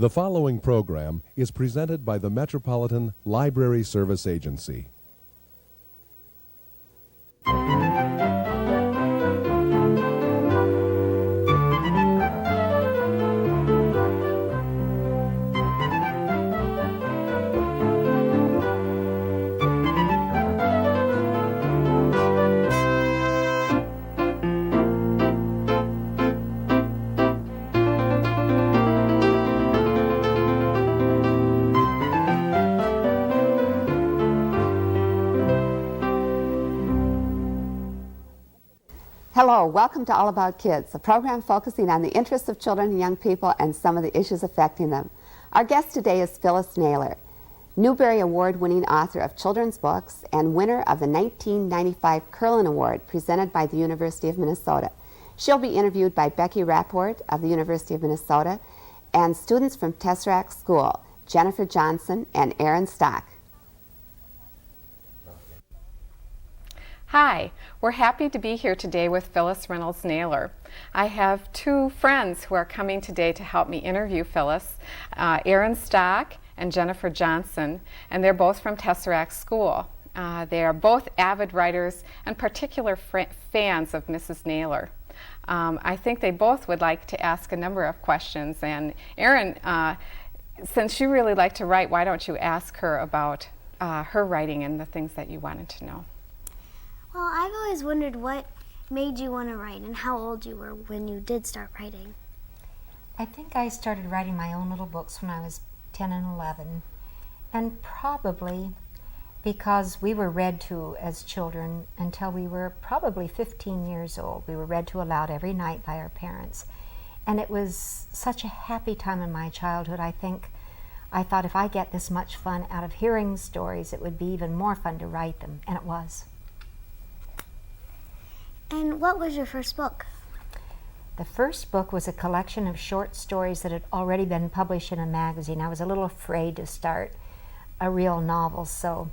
The following program is presented by the Metropolitan Library Service Agency. Hello, welcome to All About Kids, a program focusing on the interests of children and young people and some of the issues affecting them. Our guest today is Phyllis Naylor, Newbery Award-winning author of children's books and winner of the 1995 Curlin Award presented by the University of Minnesota. She'll be interviewed by Becky Rapport of the University of Minnesota and students from Tesseract School, Jennifer Johnson and Erin Stock. Hi, we're happy to be here today with Phyllis Reynolds Naylor. I have two friends who are coming today to help me interview Phyllis, Erin Stock and Jennifer Johnson, and they're both from Tesseract School. They are both avid writers and particular fans of Mrs. Naylor. I think they both would like to ask a number of questions, and Erin, since you really like to write, why don't you ask her about her writing and the things that you wanted to know? Well, I've always wondered what made you want to write and how old you were when you did start writing. I think I started writing my own little books when I was 10 and 11, and probably because we were read to as children until we were probably 15 years old. We were read to aloud every night by our parents, and it was such a happy time in my childhood. I thought if I get this much fun out of hearing stories, it would be even more fun to write them, and it was. And what was your first book? The first book was a collection of short stories that had already been published in a magazine. I was a little afraid to start a real novel, so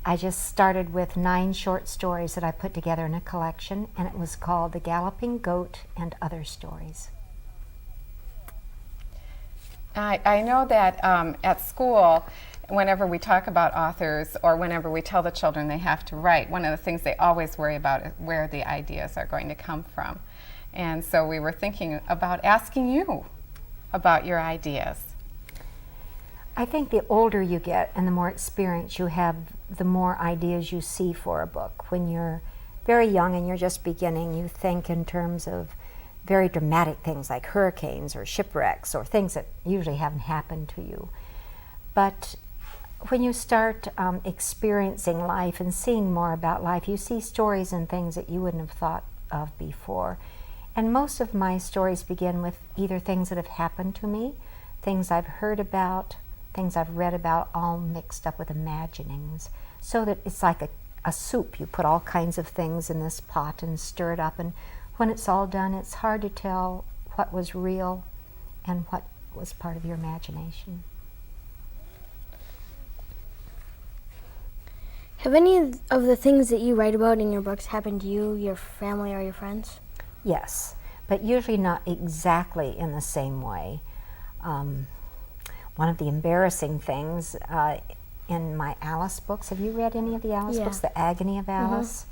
I just started with 9 short stories that I put together in a collection, and it was called The Galloping Goat and Other Stories. I know that at school, whenever we talk about authors or whenever we tell the children they have to write, one of the things they always worry about is where the ideas are going to come from. And so we were thinking about asking you about your ideas. I think the older you get and the more experience you have, the more ideas you see for a book. When you're very young and you're just beginning, you think in terms of very dramatic things like hurricanes or shipwrecks or things that usually haven't happened to you. But when you start experiencing life and seeing more about life, you see stories and things that you wouldn't have thought of before. And most of my stories begin with either things that have happened to me, things I've heard about, things I've read about, all mixed up with imaginings. So that it's like a soup. You put all kinds of things in this pot and stir it up, and when it's all done, it's hard to tell what was real and what was part of your imagination. Have any of the things that you write about in your books happened to you, your family, or your friends? Yes, but usually not exactly in the same way. One of the embarrassing things in my Alice books, have you read any of the Alice books? The Agony of Alice?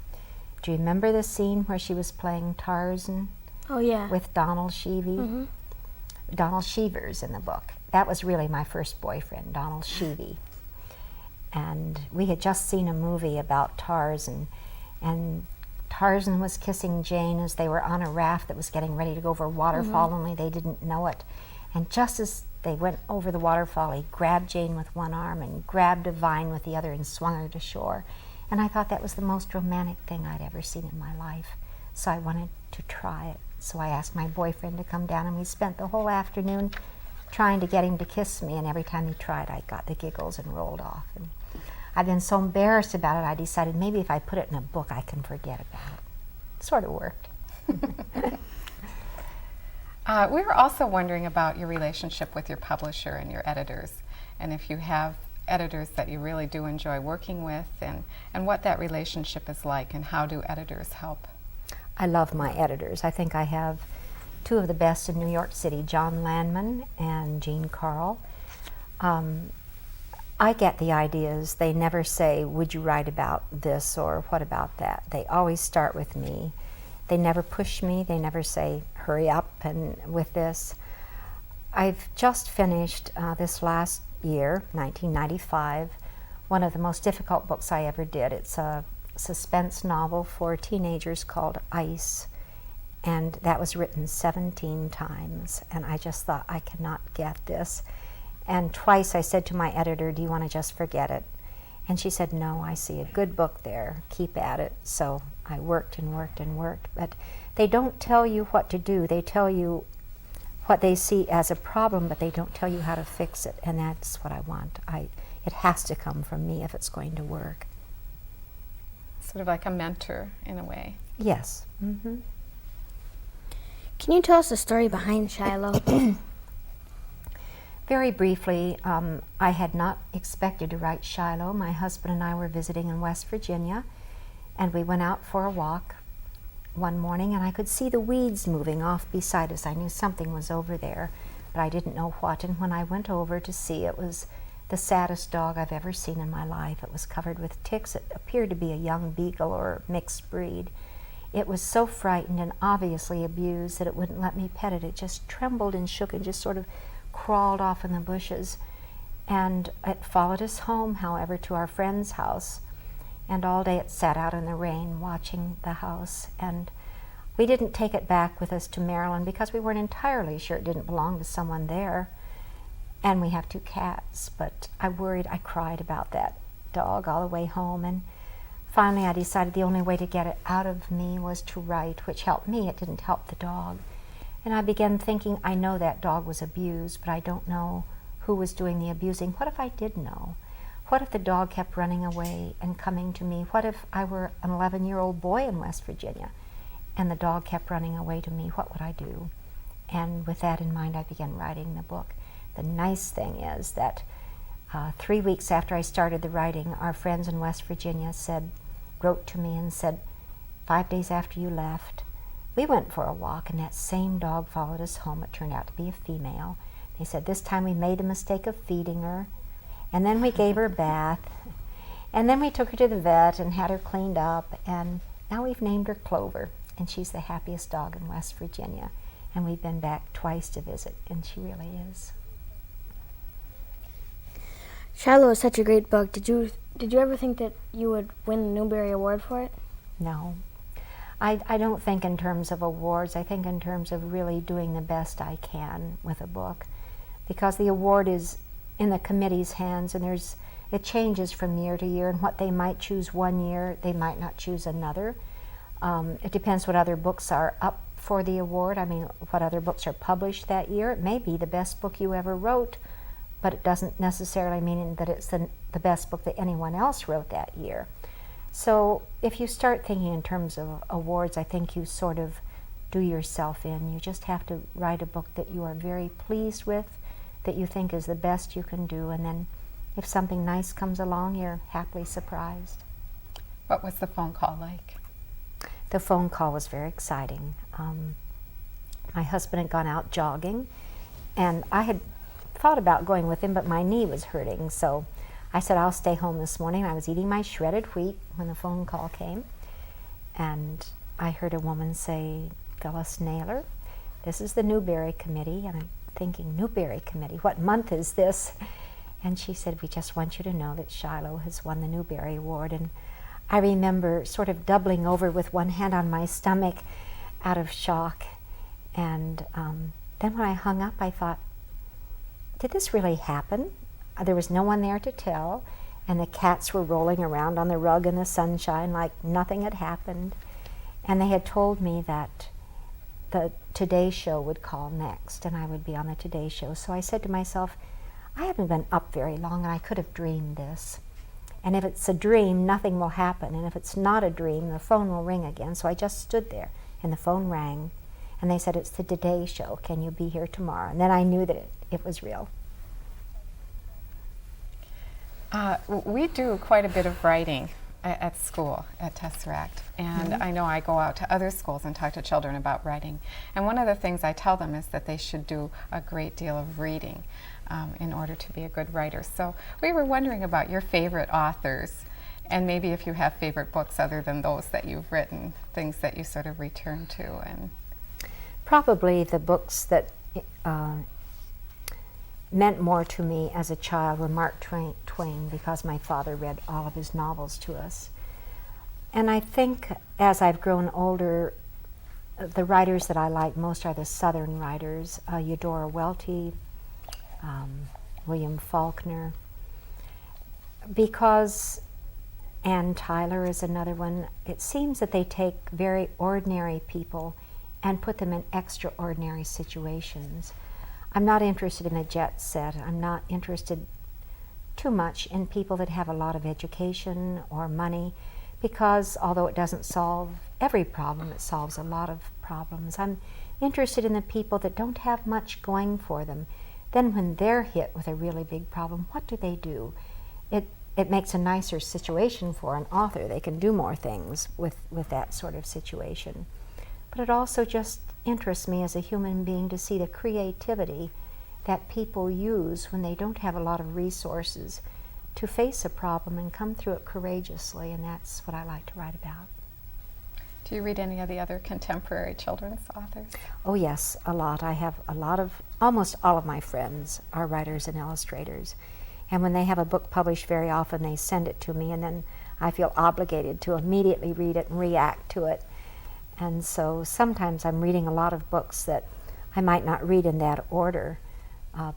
Do you remember the scene where she was playing Tarzan? Oh, yeah. With Donald Sheevey? Donald Cheevers in the book. That was really my first boyfriend, Donald Sheevey. And we had just seen a movie about Tarzan, and Tarzan was kissing Jane as they were on a raft that was getting ready to go over a waterfall, only they didn't know it. And just as they went over the waterfall, he grabbed Jane with one arm and grabbed a vine with the other and swung her to shore. And I thought that was the most romantic thing I'd ever seen in my life. So I wanted to try it. So I asked my boyfriend to come down, and we spent the whole afternoon trying to get him to kiss me, and every time he tried, I got the giggles and rolled off. And I've been so embarrassed about it, I decided maybe if I put it in a book, I can forget about it. Sort of worked. We were also wondering about your relationship with your publisher and your editors, and if you have editors that you really do enjoy working with, and what that relationship is like, and how do editors help? I love my editors. I think I have two of the best in New York City, John Landman and Jean Carl. I get the ideas. They never say, would you write about this or what about that? They always start with me. They never push me. They never say, hurry up and with this. I've just finished this last year, 1995, one of the most difficult books I ever did. It's a suspense novel for teenagers called Ice, and that was written 17 times, and I just thought, I cannot get this. And twice I said to my editor, do you want to just forget it? And she said, no, I see a good book there, keep at it. So I worked and worked and worked, but they don't tell you what to do. They tell you what they see as a problem, but they don't tell you how to fix it, and that's what I want. It has to come from me if it's going to work. Sort of like a mentor in a way. Yes. Mm-hmm. Can you tell us the story behind Shiloh? Very briefly, I had not expected to write Shiloh. My husband and I were visiting in West Virginia, and we went out for a walk one morning, and I could see the weeds moving off beside us. I knew something was over there, but I didn't know what. And when I went over to see, it was the saddest dog I've ever seen in my life. It was covered with ticks. It appeared to be a young beagle or mixed breed. It was so frightened and obviously abused that it wouldn't let me pet it. It just trembled and shook and just sort of crawled off in the bushes. And it followed us home, however, to our friend's house. And all day it sat out in the rain watching the house. And we didn't take it back with us to Maryland because we weren't entirely sure it didn't belong to someone there. And we have 2 cats, but I cried about that dog all the way home. And finally I decided the only way to get it out of me was to write, which helped me. It didn't help the dog. And I began thinking, I know that dog was abused, but I don't know who was doing the abusing. What if I did know? What if the dog kept running away and coming to me? What if I were an 11-year-old boy in West Virginia and the dog kept running away to me? What would I do? And with that in mind, I began writing the book. The nice thing is that 3 weeks after I started the writing, our friends in West Virginia wrote to me and said, 5 days after you left, we went for a walk and that same dog followed us home. It turned out to be a female. They said this time we made the mistake of feeding her, and then we gave her a bath, and then we took her to the vet and had her cleaned up, and now we've named her Clover, and she's the happiest dog in West Virginia. And we've been back twice to visit, and she really is. Shiloh is such a great book. Did you ever think that you would win the Newbery Award for it? No. I don't think in terms of awards. I think in terms of really doing the best I can with a book, because the award is in the committee's hands, and it changes from year to year, and what they might choose one year, they might not choose another. It depends what other books are up for the award. I mean, what other books are published that year. It may be the best book you ever wrote, but it doesn't necessarily mean that it's the best book that anyone else wrote that year. So if you start thinking in terms of awards, I think you sort of do yourself in. You just have to write a book that you are very pleased with, that you think is the best you can do, and then if something nice comes along, you're happily surprised. What was the phone call like? The phone call was very exciting. My husband had gone out jogging, and I had thought about going with him, but my knee was hurting, so I said, I'll stay home this morning. I was eating my shredded wheat when the phone call came, and I heard a woman say, Phyllis Naylor, this is the Newbery Committee. And I'm thinking, Newbery Committee, what month is this? And she said, we just want you to know that Shiloh has won the Newbery Award. And I remember sort of doubling over with one hand on my stomach out of shock. And then when I hung up, I thought, did this really happen? There was no one there to tell, and the cats were rolling around on the rug in the sunshine like nothing had happened. And they had told me that the Today Show would call next, and I would be on the Today Show. So I said to myself, I haven't been up very long, and I could have dreamed this. And if it's a dream, nothing will happen. And if it's not a dream, the phone will ring again. So I just stood there, and the phone rang, and they said, it's the Today Show. Can you be here tomorrow? And then I knew that it was real. We do quite a bit of writing at school at Tesseract, and I know I go out to other schools and talk to children about writing. And one of the things I tell them is that they should do a great deal of reading in order to be a good writer. So we were wondering about your favorite authors, and maybe if you have favorite books other than those that you've written, things that you sort of return to. And probably the books that meant more to me as a child were Mark Twain, because my father read all of his novels to us. And I think as I've grown older, the writers that I like most are the Southern writers, Eudora Welty, William Faulkner, because Ann Tyler is another one. It seems that they take very ordinary people and put them in extraordinary situations. I'm not interested in a jet set. I'm not interested too much in people that have a lot of education or money, because although it doesn't solve every problem, it solves a lot of problems. I'm interested in the people that don't have much going for them. Then when they're hit with a really big problem, what do? It makes a nicer situation for an author. They can do more things with that sort of situation. But it also just interests me as a human being to see the creativity that people use when they don't have a lot of resources to face a problem and come through it courageously, and that's what I like to write about. do you read any of the other contemporary children's authors? Oh yes, a lot. I have almost all of my friends are writers and illustrators. And when they have a book published, very often they send it to me, and then I feel obligated to immediately read it and react to it. And so sometimes I'm reading a lot of books that I might not read in that order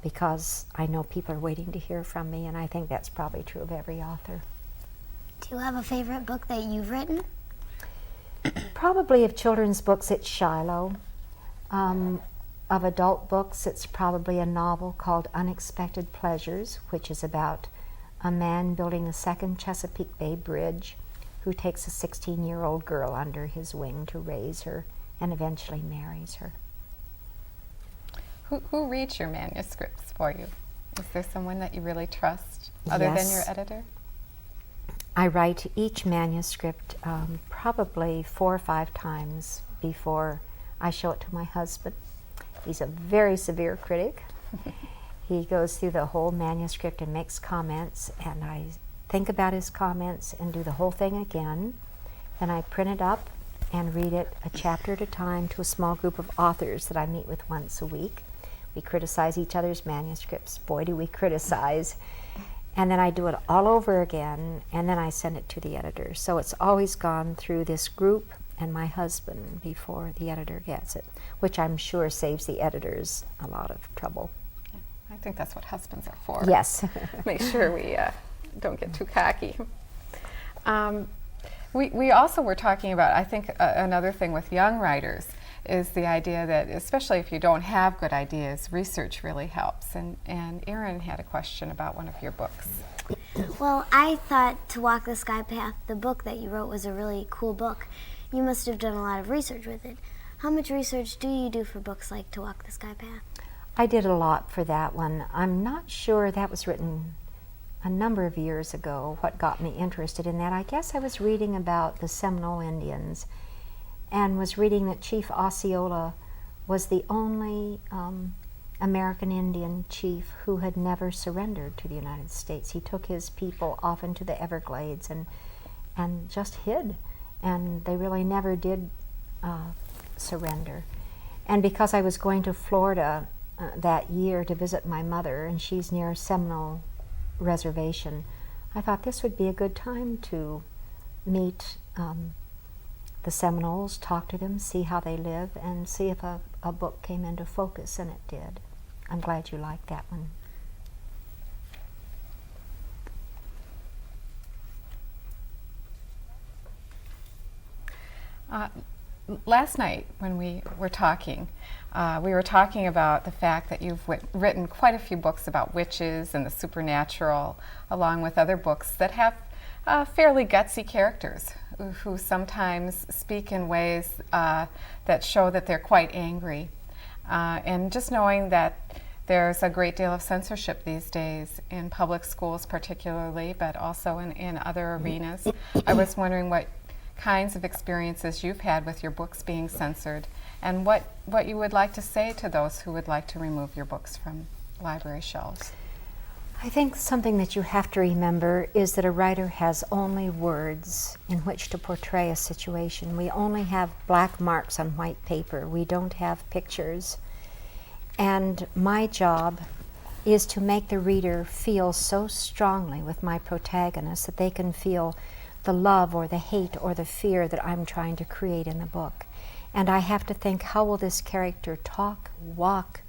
because I know people are waiting to hear from me, and I think that's probably true of every author. Do you have a favorite book that you've written? Probably of children's books, it's Shiloh. Of adult books, it's probably a novel called Unexpected Pleasures, which is about a man building the second Chesapeake Bay Bridge who takes a 16-year-old girl under his wing to raise her and eventually marries her. Who reads your manuscripts for you? Is there someone that you really trust other than your editor? I write each manuscript probably 4 or 5 times before I show it to my husband. He's a very severe critic. He goes through the whole manuscript and makes comments, and I think about his comments and do the whole thing again. Then I print it up and read it a chapter at a time to a small group of authors that I meet with once a week. We criticize each other's manuscripts. Boy, do we criticize. And then I do it all over again, and then I send it to the editor. So it's always gone through this group and my husband before the editor gets it, which I'm sure saves the editors a lot of trouble. I think that's what husbands are for. Yes. Make sure we don't get too cocky. We also were talking about, I think another thing with young writers is the idea that, especially if you don't have good ideas, research really helps. And Erin had a question about one of your books. Well, I thought To Walk the Sky Path, the book that you wrote, was a really cool book. You must have done a lot of research with it. How much research do you do for books like To Walk the Sky Path? I did a lot for that one. I'm not sure, that was written a number of years ago, what got me interested in that. I guess I was reading about the Seminole Indians and was reading that Chief Osceola was the only American Indian chief who had never surrendered to the United States. He took his people off into the Everglades and just hid, and they really never did surrender. And because I was going to Florida that year to visit my mother, and she's near Seminole Reservation, I thought this would be a good time to meet the Seminoles, talk to them, see how they live, and see if a book came into focus, and it did. I'm glad you liked that one. Last night when we were talking about the fact that you've written quite a few books about witches and the supernatural, along with other books that have fairly gutsy characters who sometimes speak in ways that show that they're quite angry. And just knowing that There's a great deal of censorship these days in public schools particularly, but also in other arenas. I was wondering what kinds of experiences you've had with your books being censored, and what you would like to say to those who would like to remove your books from library shelves. I think something that you have to remember is that a writer has only words in which to portray a situation. We only have black marks on white paper. We don't have pictures. And my job is to make the reader feel so strongly with my protagonist that they can feel the love or the hate or the fear that I'm trying to create in the book. And I have to think, how will this character talk, walk,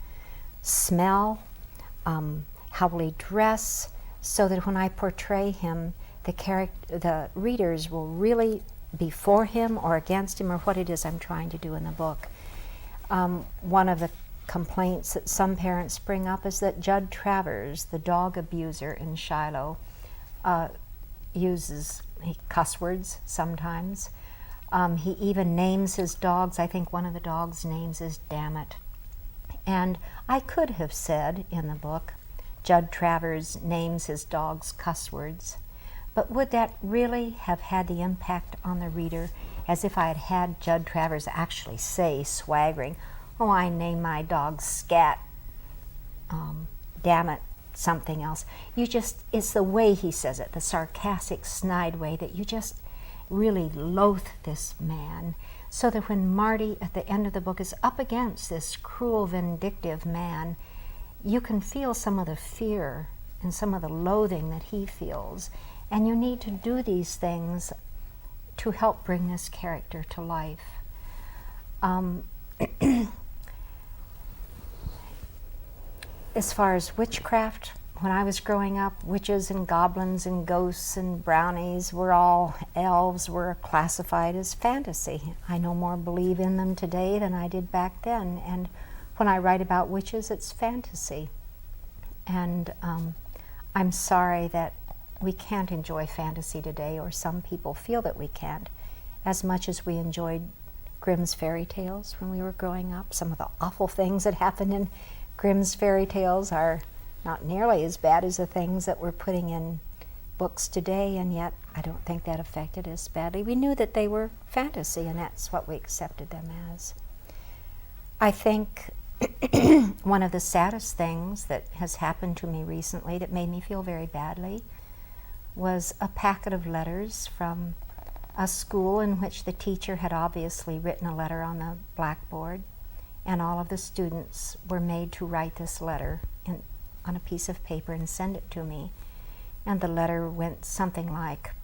smell, how will he dress, so that when I portray him, the readers will really be for him or against him, or what it is I'm trying to do in the book. One of the complaints that some parents bring up is that Judd Travers, the dog abuser in Shiloh, uses cuss words sometimes. He even names his dogs. I think one of the dogs' names is Damn It. And I could have said in the book, Judd Travers names his dogs cuss words, but would that really have had the impact on the reader as if I had had Judd Travers actually say, swaggering, oh, I name my dog Scat, Damn It, something else. It's the way he says it, the sarcastic, snide way, that you just really loathe this man, so that when Marty at the end of the book is up against this cruel, vindictive man, you can feel some of the fear and some of the loathing that he feels. And you need to do these things to help bring this character to life. As far as witchcraft, when I was growing up, witches and goblins and ghosts and brownies were all elves, were classified as fantasy. I no more believe in them today than I did back then. And when I write about witches, it's fantasy. And I'm sorry that we can't enjoy fantasy today, or some people feel that we can't, as much as we enjoyed Grimm's fairy tales when we were growing up. Some of the awful things that happened in Grimm's fairy tales are not nearly as bad as the things that we're putting in books today, and yet I don't think that affected us badly. We knew that they were fantasy, and that's what we accepted them as. I think one of the saddest things that has happened to me recently that made me feel very badly was a packet of letters from a school in which the teacher had obviously written a letter on the blackboard, and all of the students were made to write this letter on a piece of paper and send it to me. And the letter went something like,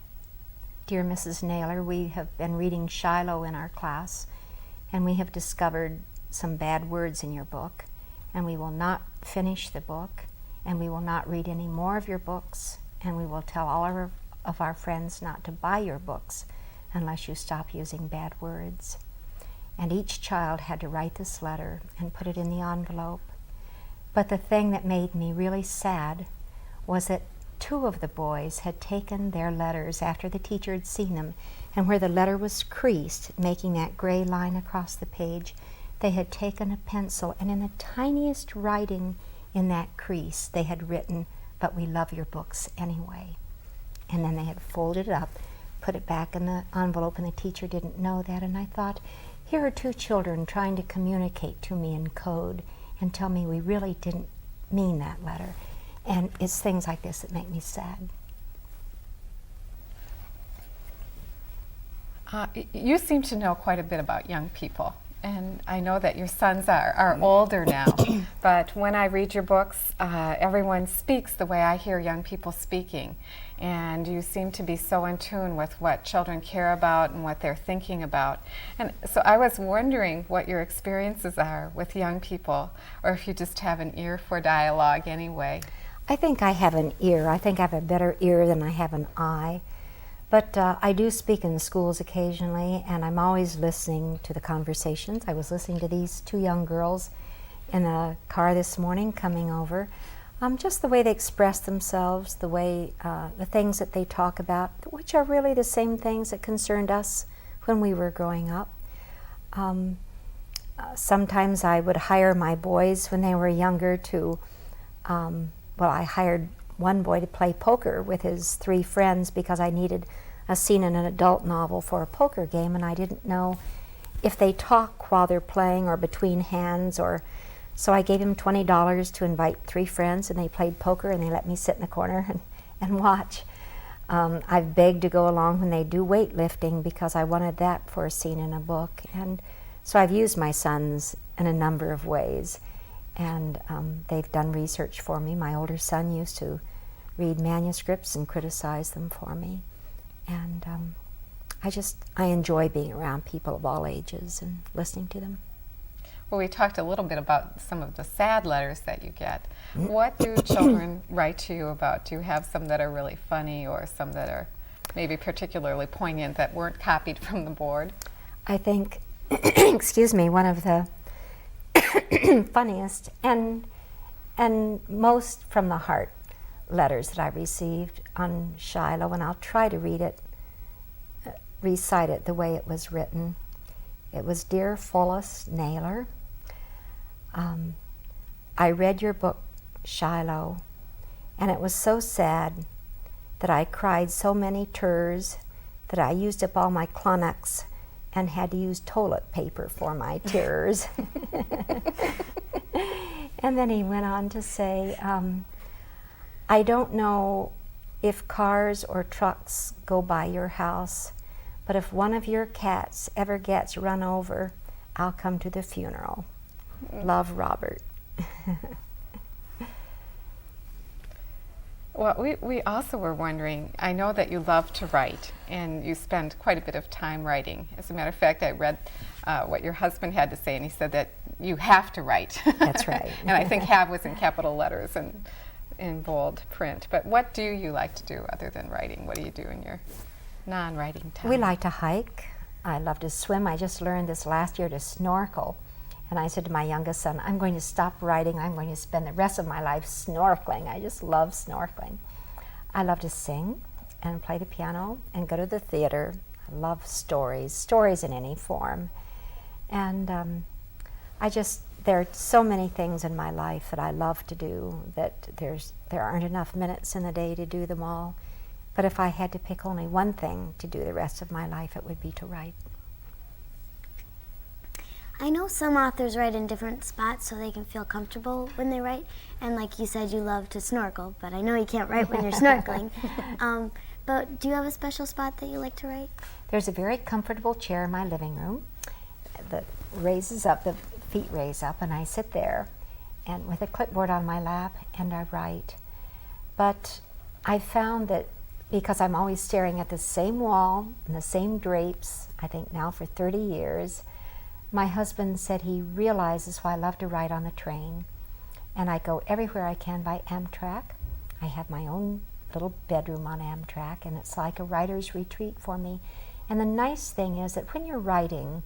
Dear Mrs. Naylor, we have been reading Shiloh in our class, and we have discovered some bad words in your book, and we will not finish the book, and we will not read any more of your books, and we will tell all of our friends not to buy your books unless you stop using bad words. And each child had to write this letter and put it in the envelope. But the thing that made me really sad was that 2 of the boys had taken their letters after the teacher had seen them, and where the letter was creased, making that gray line across the page, they had taken a pencil, and in the tiniest writing in that crease, they had written, "But we love your books anyway." And then they had folded it up, put it back in the envelope, and the teacher didn't know that. And I thought, here are 2 children trying to communicate to me in code and tell me we really didn't mean that letter. And it's things like this that make me sad. You seem to know quite a bit about young people, and I know that your sons are older now, but when I read your books, everyone speaks the way I hear young people speaking, and you seem to be so in tune with what children care about and what they're thinking about. And so I was wondering what your experiences are with young people, or if you just have an ear for dialogue anyway. I think I have an ear. I think I have a better ear than I have an eye. But I do speak in schools occasionally, and I'm always listening to the conversations. I was listening to these 2 young girls in a car this morning coming over. Just the way they express themselves, the way, the things that they talk about, which are really the same things that concerned us when we were growing up. sometimes I would hire my boys when they were younger to, I hired one boy to play poker with his 3 friends because I needed a scene in an adult novel for a poker game, and I didn't know if they talk while they're playing or between hands, so I gave him $20 to invite 3 friends, and they played poker, and they let me sit in the corner and watch. I've begged to go along when they do weightlifting because I wanted that for a scene in a book, and so I've used my sons in a number of ways, and they've done research for me. My older son used to read manuscripts and criticize them for me, and I enjoy being around people of all ages and listening to them. Well, we talked a little bit about some of the sad letters that you get. What do children write to you about? Do you have some that are really funny or some that are maybe particularly poignant that weren't copied from the board? I think, excuse me, one of the funniest and most from the heart letters that I received on Shiloh, and I'll try to recite it the way it was written. It was, "Dear Phyllis Naylor, I read your book, Shiloh, and it was so sad that I cried so many tears that I used up all my Kleenex and had to use toilet paper for my tears." And then he went on to say, "I don't know if cars or trucks go by your house, but if one of your cats ever gets run over, I'll come to the funeral. Love, Robert." Well, we also were wondering, I know that you love to write and you spend quite a bit of time writing. As a matter of fact, I read what your husband had to say, and he said that you have to write. That's right. And I think "have" was in capital letters and in bold print. But what do you like to do other than writing? What do you do in your non-writing time? We like to hike. I love to swim. I just learned this last year to snorkel. And I said to my youngest son, "I'm going to stop writing. I'm going to spend the rest of my life snorkeling." I just love snorkeling. I love to sing and play the piano and go to the theater. I love stories in any form. And there are so many things in my life that I love to do that there aren't enough minutes in the day to do them all. But if I had to pick only one thing to do the rest of my life, it would be to write. I know some authors write in different spots so they can feel comfortable when they write. And like you said, you love to snorkel, but I know you can't write when you're snorkeling. But do you have a special spot that you like to write? There's a very comfortable chair in my living room that raises up, the feet raise up, and I sit there and with a clipboard on my lap and I write. But I found that because I'm always staring at the same wall and the same drapes, I think now for 30 years, my husband said he realizes why I love to ride on the train. And I go everywhere I can by Amtrak. I have my own little bedroom on Amtrak, and it's like a writer's retreat for me. And the nice thing is that when you're writing,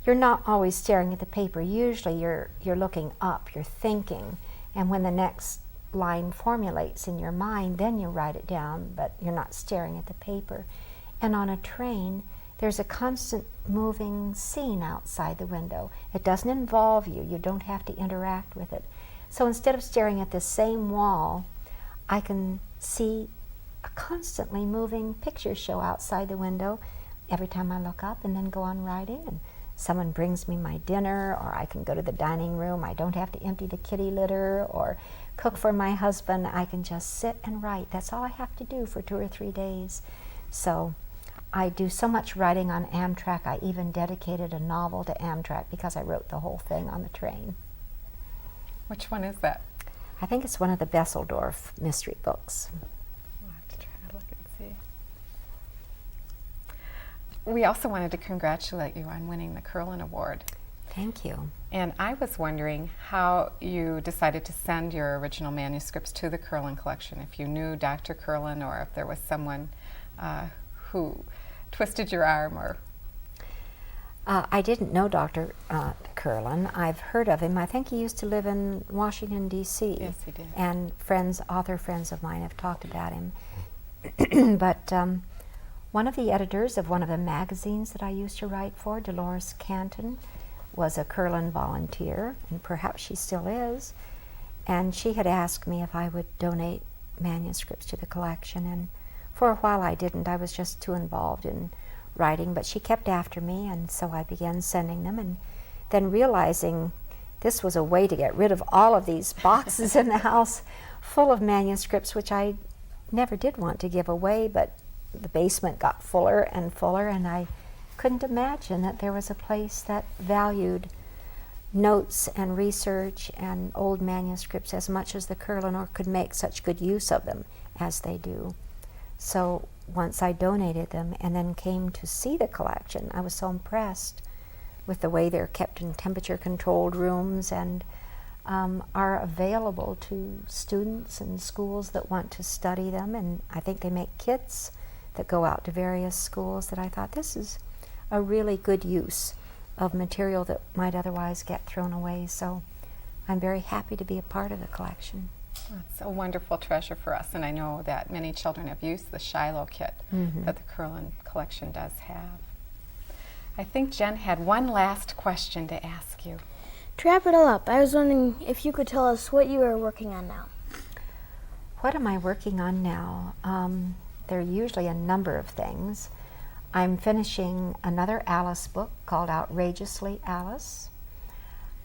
you're not always staring at the paper. Usually you're looking up, you're thinking, and when the next line formulates in your mind, then you write it down, but you're not staring at the paper. And on a train, there's a constant moving scene outside the window. It doesn't involve you. You don't have to interact with it. So instead of staring at the same wall, I can see a constantly moving picture show outside the window every time I look up, and then go on writing. And someone brings me my dinner, or I can go to the dining room. I don't have to empty the kitty litter or cook for my husband. I can just sit and write. That's all I have to do for 2 or 3 days. So I do so much writing on Amtrak. I even dedicated a novel to Amtrak because I wrote the whole thing on the train. Which one is that? I think it's one of the Besseldorf mystery books. We'll have to try to look and see. We also wanted to congratulate you on winning the Curlin Award. Thank you. And I was wondering how you decided to send your original manuscripts to the Curlin Collection, if you knew Dr. Curlin or if there was someone who twisted your arm or... I didn't know Dr. Curlin. I've heard of him. I think he used to live in Washington, D.C. Yes, he did. And author friends of mine have talked about him. But one of the editors of one of the magazines that I used to write for, Dolores Canton, was a Curlin volunteer, and perhaps she still is, and she had asked me if I would donate manuscripts to the collection, and for a while I didn't. I was just too involved in writing, but she kept after me, and so I began sending them, and then realizing this was a way to get rid of all of these boxes in the house full of manuscripts, which I never did want to give away, but the basement got fuller and fuller, and I couldn't imagine that there was a place that valued notes and research and old manuscripts as much as the Curlin, or could make such good use of them as they do. So once I donated them and then came to see the collection, I was so impressed with the way they're kept in temperature-controlled rooms and are available to students and schools that want to study them. And I think they make kits that go out to various schools that I thought this is a really good use of material that might otherwise get thrown away. So I'm very happy to be a part of the collection. It's a wonderful treasure for us, and I know that many children have used the Shiloh kit that the Curlin Collection does have. I think Jen had one last question to ask you. To wrap it all up, I was wondering if you could tell us what you are working on now. What am I working on now? There are usually a number of things. I'm finishing another Alice book called Outrageously Alice.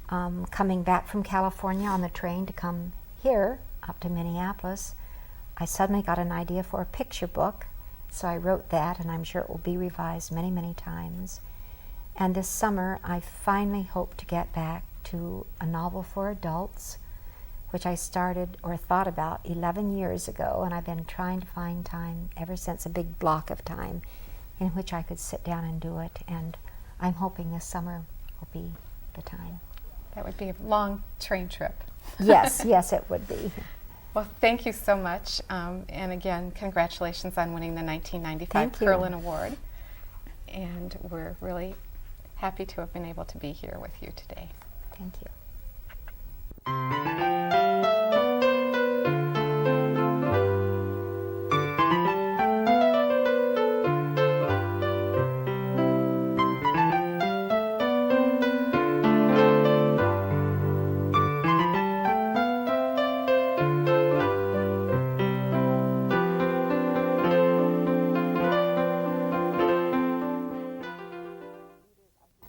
Coming back from California on the train to come here up to Minneapolis, I suddenly got an idea for a picture book, so I wrote that, and I'm sure it will be revised many, many times. And this summer, I finally hope to get back to a novel for adults, which I started or thought about 11 years ago, and I've been trying to find time ever since, a big block of time in which I could sit down and do it, and I'm hoping this summer will be the time. That would be a long train trip. Yes, yes, it would be. Well, thank you so much, and again, congratulations on winning the 1995 Thank you. Curlin Award, and we're really happy to have been able to be here with you today. Thank you.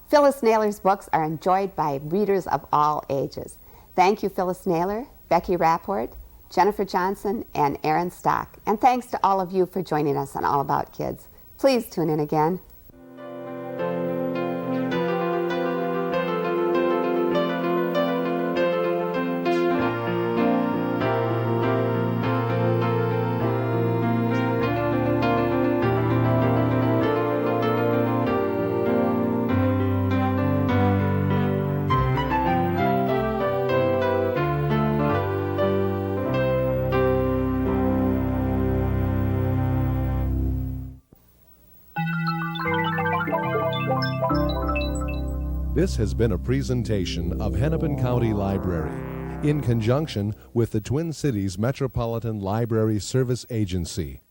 Phyllis Naylor's books are enjoyed by readers of all ages. Thank you, Phyllis Naylor, Becky Rapport, Jennifer Johnson, and Erin Stock. And thanks to all of you for joining us on All About Kids. Please tune in again. This has been a presentation of Hennepin County Library in conjunction with the Twin Cities Metropolitan Library Service Agency.